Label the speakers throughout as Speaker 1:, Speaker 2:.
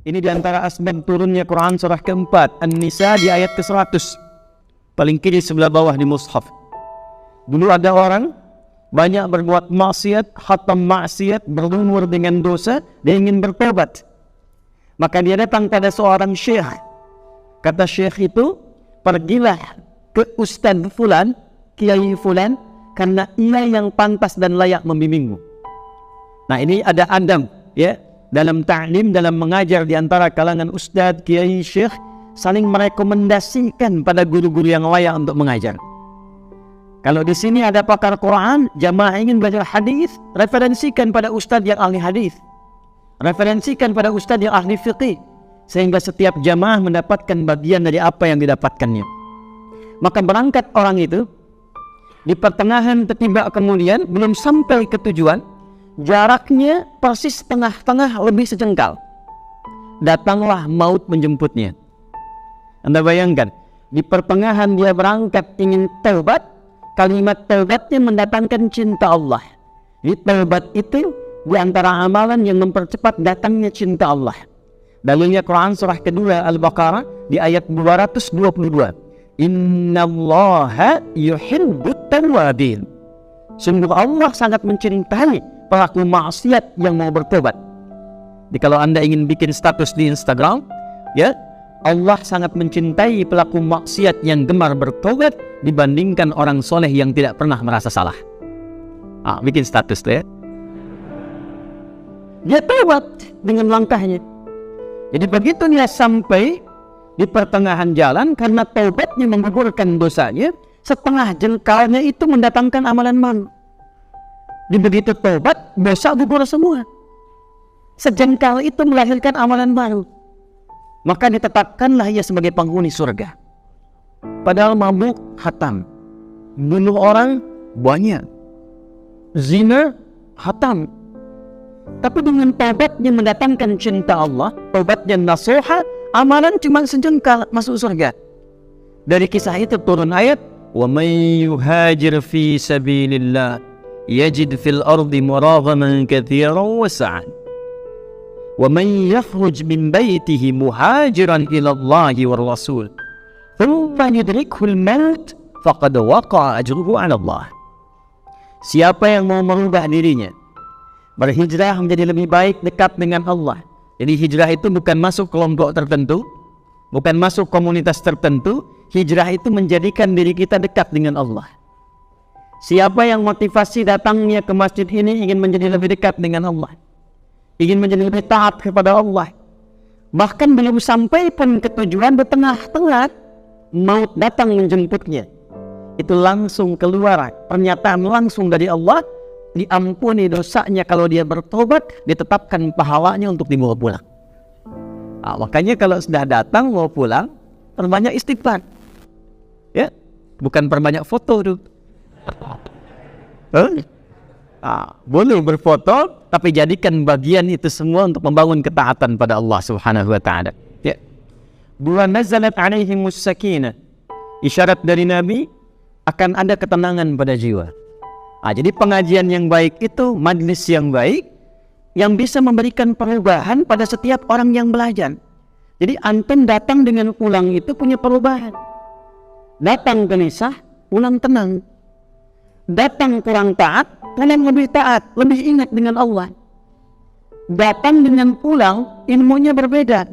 Speaker 1: Ini diantara asbab turunnya Quran surah keempat, An-Nisa di ayat ke-100. Paling kiri sebelah bawah di mushaf. Dulu ada orang banyak berbuat maksiat, khatam maksiat, berumur dengan dosa, dia ingin bertobat. Maka dia datang pada seorang syekh. Kata syekh itu, pergilah ke Ustaz Fulan, Kiai Fulan, karena ia yang pantas dan layak membimbingmu. Nah, ini ada adab, ya, dalam ta'lim, dalam mengajar di antara kalangan ustadz, kiai, syekh, saling merekomendasikan pada guru-guru yang layak untuk mengajar. Kalau di sini ada pakar Quran, jamaah ingin belajar hadis, referensikan pada ustadz yang ahli hadis, referensikan pada ustadz yang ahli fiqih, sehingga setiap jamaah mendapatkan bagian dari apa yang didapatkannya. Maka berangkat orang itu, di pertengahan tiba kemudian belum sampai ke tujuan, jaraknya persis tengah-tengah lebih sejengkal. Datanglah maut menjemputnya. Anda bayangkan, di pertengahan dia berangkat ingin taubat, kalimat taubatnya mendatangkan cinta Allah. Di taubat itu di antara amalan yang mempercepat datangnya cinta Allah. Dalilnya Quran surah kedua Al-Baqarah di ayat 222. Innallaha yuhibbut tawwabin. Sungguh Allah sangat mencintai pelaku maksiat yang mau bertobat. Jadi kalau Anda ingin bikin status di Instagram, ya, Allah sangat mencintai pelaku maksiat yang gemar bertobat dibandingkan orang soleh yang tidak pernah merasa salah. Bikin status tuh, ya. Dia tobat dengan langkahnya. Jadi begitu dia sampai di pertengahan jalan, karena taubatnya menggugurkan dosanya, setengah jengkalnya itu mendatangkan amalan malu. Di begitu taubat, dosa gugur semua. Sejengkal itu melahirkan amalan baru. Maka ditetapkanlah ia sebagai penghuni surga. Padahal mabuk hatam, bunuh orang banyak, zina hatam. Tapi dengan taubatnya mendatangkan cinta Allah, taubatnya nasuha, amalan cuma sejengkal masuk surga. Dari kisah itu turun ayat, wa may yuhajir fi sabilillah yajid fil ardi muragaman katsiran wa sa'an wa man yakhruj min baytihi muhajiran ila Allah war rasul thumma yudrikhu al-maut faqad waqa'a ajruhu 'ala Allah. Siapa yang mau merubah dirinya, berhijrah menjadi lebih baik dekat dengan Allah. Jadi hijrah itu bukan masuk kelompok tertentu, bukan masuk komunitas tertentu. Hijrah itu menjadikan diri kita dekat dengan Allah. Siapa yang motivasi datangnya ke masjid ini ingin menjadi lebih dekat dengan Allah, ingin menjadi lebih taat kepada Allah, bahkan belum sampai pun ke tujuan, di tengah-tengah maut datang menjemputnya, itu langsung keluar pernyataan langsung dari Allah, diampuni dosanya kalau dia bertobat, ditetapkan pahalanya untuk dibawa pulang. Makanya kalau sudah datang mau pulang, perbanyak istighfar, ya, bukan perbanyak foto tuh. Boleh berfoto, tapi jadikan bagian itu semua untuk membangun ketaatan pada Allah Subhanahu wa ta'ala, ya. Dua, nazalat alaihimus sakinah, isyarat dari Nabi akan ada ketenangan pada jiwa. Jadi pengajian yang baik itu majlis yang baik yang bisa memberikan perubahan pada setiap orang yang belajar. Jadi antum datang dengan pulang itu punya perubahan. Datang gelisah, pulang tenang. Datang kurang taat, pulang lebih taat, lebih ingat dengan Allah. Datang dengan pulang, ilmunya berbeda.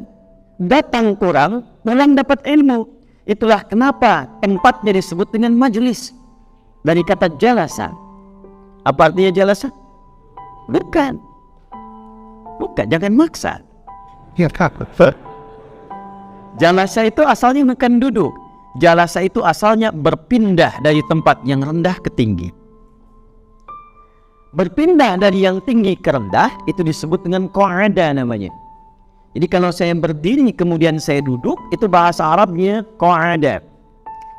Speaker 1: Datang kurang, pulang dapat ilmu. Itulah kenapa tempatnya disebut dengan majlis. Dari kata jalasa. Apa artinya jalasa? Bukan, jangan maksa. Jalasa itu asalnya bukan duduk. Jalasa itu asalnya berpindah dari tempat yang rendah ke tinggi. Berpindah dari yang tinggi ke rendah itu disebut dengan qa'ada namanya. Jadi kalau saya berdiri kemudian saya duduk, itu bahasa Arabnya qa'ada.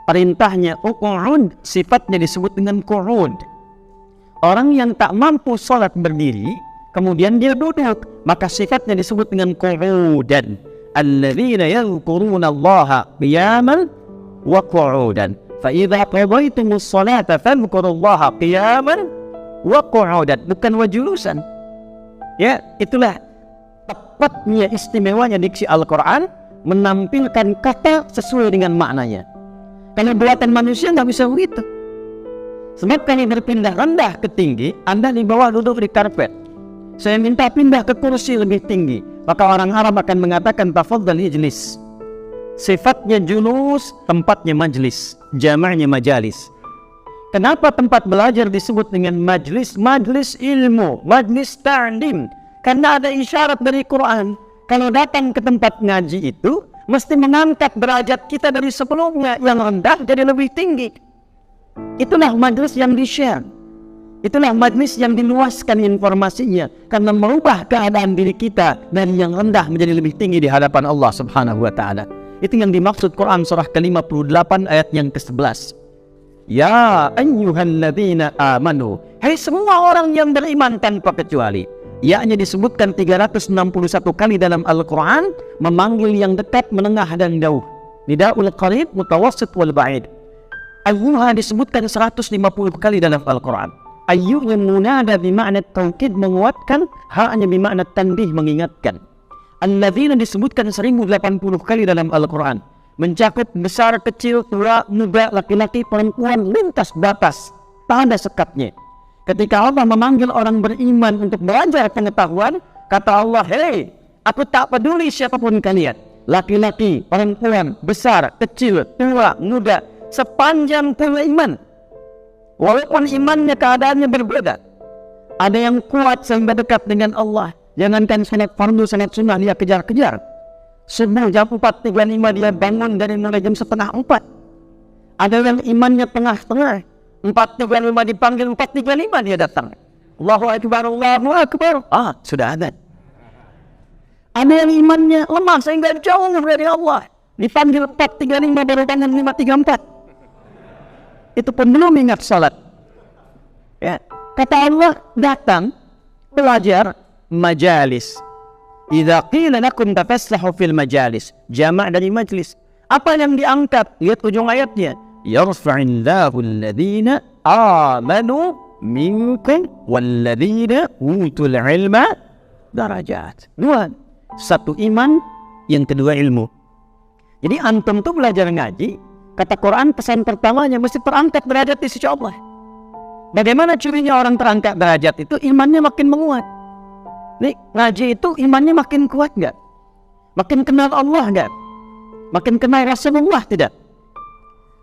Speaker 1: Perintahnya uq'ud, sifatnya disebut dengan qu'ud. Orang yang tak mampu sholat berdiri, kemudian dia duduk, maka sifatnya disebut dengan qu'udan. Alladzina yadhkuruna Allaha qiyaman wa qu'udan. Fa idza qadaytumus sholata fadhkurullaha qiyaman wa qu'udan, bukan wa julusan. Ya, itulah tepatnya istimewanya diksi Al-Quran menampilkan kata sesuai dengan maknanya. Kalau buatan manusia nggak bisa begitu. Sebab kalau berpindah rendah ke tinggi, Anda di bawah duduk di karpet, saya minta pindah ke kursi lebih tinggi, maka orang Arab akan mengatakan tafadhal ijlis. Sifatnya julus, tempatnya majlis, jamaknya majalis. Kenapa tempat belajar disebut dengan majlis? Majlis ilmu, majlis ta'lim. Karena ada isyarat dari Quran. Kalau datang ke tempat ngaji itu, mesti mengangkat derajat kita dari sebelumnya yang rendah jadi lebih tinggi. Itulah majlis yang di-share. Itulah majlis yang diluaskan informasinya. Karena merubah keadaan diri kita dari yang rendah menjadi lebih tinggi di hadapan Allah Subhanahu wa ta'ala. Itu yang dimaksud Quran surah ke-58 ayat yang ke-11. Ya ayyuhalladzina amanu. Hai semua orang yang beriman tanpa kecuali. Yakni disebutkan 361 kali dalam Al-Quran, memanggil yang dekat, menengah dan jauh. Nidaul qarib, mutawassit wal ba'id. Ayyuha disebutkan 150 kali dalam Al-Quran. Ayyuha munada bimakna taukid, menguatkan, ha'nya bimakna tanbih, mengingatkan. Alladzina disebutkan 1080 kali dalam Al-Quran, mencakup besar, kecil, tua, muda, laki-laki, perempuan, lintas batas, tak ada sekatnya. Ketika Allah memanggil orang beriman untuk belajar pengetahuan, kata Allah, hei, aku tak peduli siapapun kalian, laki-laki, perempuan, besar, kecil, tua, muda, sepanjang punya iman. Walaupun imannya keadaannya berbeda, ada yang kuat sampai dekat dengan Allah. Jangankan salat fardu, salat sunnah dia kejar-kejar. Subuh jam 4.35 dia bangun dari mulai jam 3:30. Ada yang imannya tengah-tengah, 4.35 dipanggil, 4.35 dia datang. Allahu Akbar, Allahu Akbar. Sudah ada. Ada yang imannya lemah sehingga jauh dari Allah, dipanggil 4.35 baru bangun 5.34. Itu pun belum ingat salat. Ya. Kata Allah, datang belajar majalis. Idza qila lakum tafassahu fil majalis, jamak dari majlis. Apa yang diangkat? Lihat ujung ayatnya. Yarfa'illahu alladhina amanu minkum walladhina utul ilma darajat. Dua. Satu iman, yang kedua ilmu. Jadi antum tuh belajar ngaji, kata Quran pesan pertamanya mesti terangkat derajat di sisi Allah. Bagaimana cirinya orang terangkat derajat itu? Imannya makin menguat. Nih, ngaji itu imannya makin kuat nggak? Makin kenal Allah nggak? Makin kenal Rasulullah tidak?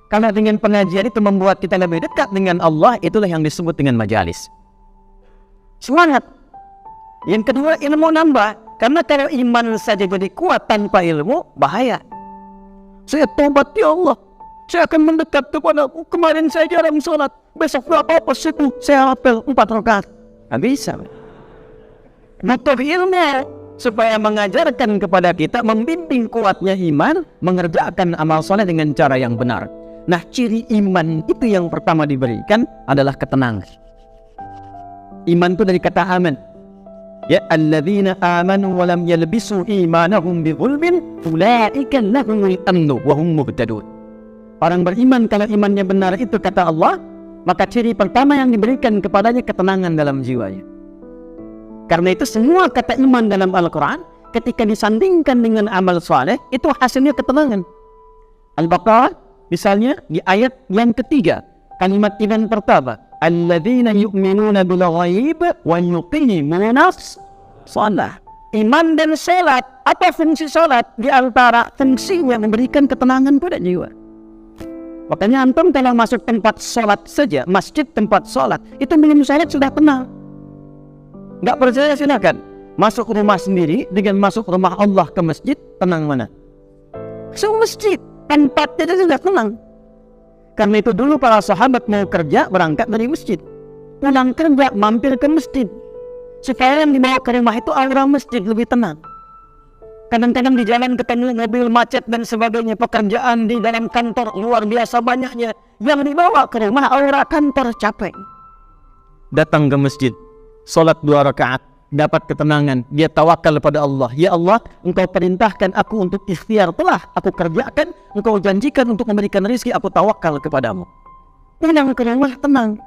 Speaker 1: Karena dengan pengajian itu membuat kita lebih dekat dengan Allah, itulah yang disebut dengan majalis. Semangat. Yang kedua, ilmu nambah. Karena kalau iman saja jadi kuat tanpa ilmu, bahaya. Saya tobat ya Allah, saya akan mendekat kepadamu. Kemarin saya jarang sholat, besok apa-apa subuh saya hafal 4 rakaat. Nggak bisa. Butuh ilmu supaya mengajarkan kepada kita, membimbing kuatnya iman, mengerjakan amal soleh dengan cara yang benar. Nah, ciri iman itu yang pertama diberikan adalah ketenangan. Iman itu dari kata aman. Ya alladzina amanu wa lam yalbisu imanahum bidzulmin ulaika lahumul amnu wa hum muhtadun. Orang beriman kalau imannya benar itu kata Allah, maka ciri pertama yang diberikan kepadanya ketenangan dalam jiwanya. Karena itu semua kata iman dalam Al-Quran ketika disandingkan dengan amal soleh itu hasilnya ketenangan. Al-Baqarah misalnya di ayat yang ketiga, kalimat iman pertama, alladzina yu'minuna bil ghaib wa yuqimuna shalah. Iman dan salat, apa fungsi salat? Di antara fungsi yang memberikan ketenangan pada jiwa. Makanya antum kalau masuk tempat salat saja, masjid tempat salat, itu minum salat sudah tenang. Nggak percaya silakan masuk rumah sendiri dengan masuk rumah Allah ke masjid, tenang mana? Masjid tempatnya sudah tenang. Karena itu dulu para sahabat mau kerja berangkat dari masjid, pulang kerja mampir ke masjid supaya yang dibawa ke rumah itu aura masjid lebih tenang. Kadang-kadang di jalan ketemu mobil macet dan sebagainya, pekerjaan di dalam kantor luar biasa banyaknya, yang dibawa ke rumah aura kantor capek. Datang ke masjid, sholat 2 rakaat, dapat ketenangan, dia tawakal kepada Allah. Ya Allah, Engkau perintahkan aku untuk ikhtiar, telah aku kerjakan. Engkau janjikan untuk memberikan rezeki, aku tawakal kepadamu. Pulang ke rumah tenang.